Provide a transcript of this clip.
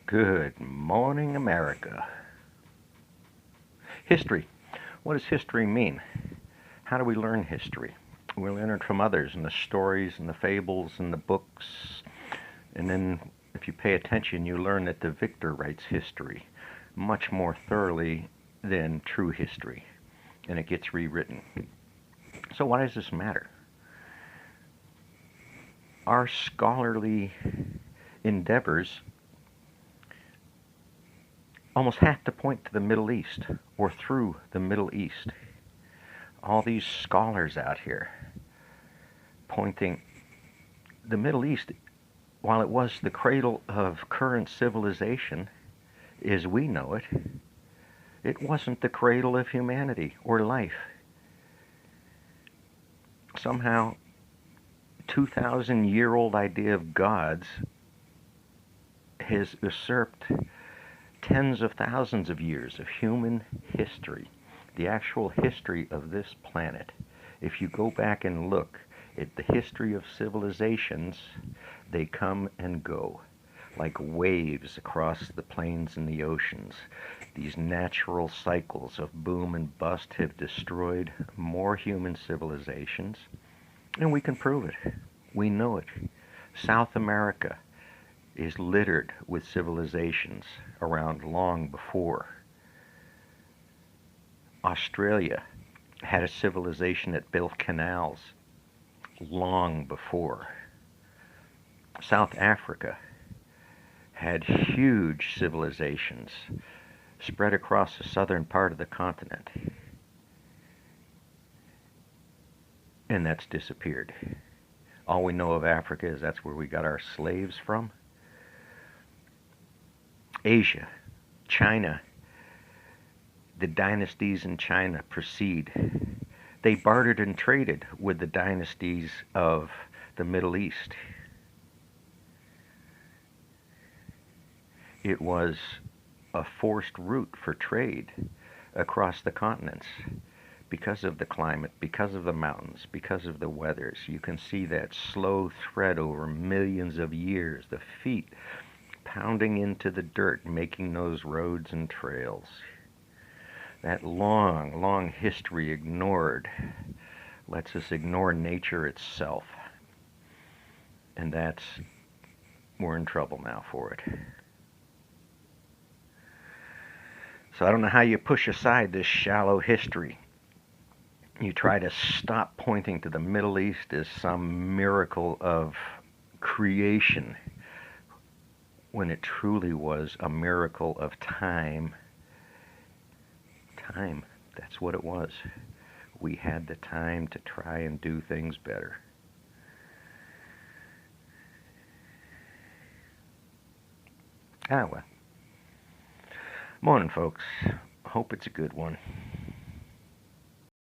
Good morning, America. History. What does history mean? How do we learn history? We learn it from others in the stories and the fables and the books. And then, if you pay attention, you learn that the victor writes history much more thoroughly than true history. And it gets rewritten. So, why does this matter? Our scholarly endeavors almost have to point to the Middle East or through the Middle East. All these scholars out here pointing the Middle East, while it was the cradle of current civilization as we know it, it wasn't the cradle of humanity or life. Somehow, 2,000-year-old idea of gods has usurped tens of thousands of years of human history, the actual history of this planet. If you go back and look at the history of civilizations, they come and go like waves across the plains and the oceans. These natural cycles of boom and bust have destroyed more human civilizations, and we can prove it. We know it. South America is littered with civilizations around long before. Australia had a civilization that built canals long before. South Africa had huge civilizations spread across the southern part of the continent. And that's disappeared. All we know of Africa is that's where we got our slaves from. Asia, China, the dynasties in China proceed. They bartered and traded with the dynasties of the Middle East. It was a forced route for trade across the continents because of the climate, because of the mountains, because of the weathers. You can see that slow thread over millions of years, the feet pounding into the dirt, making those roads and trails. That long, long history ignored lets us ignore nature itself. And we're in trouble now for it. So I don't know how you push aside this shallow history. You try to stop pointing to the Middle East as some miracle of creation when it truly was a miracle of time. Time, that's what it was. We had the time to try and do things better. Ah, well. Morning, folks. Hope it's a good one.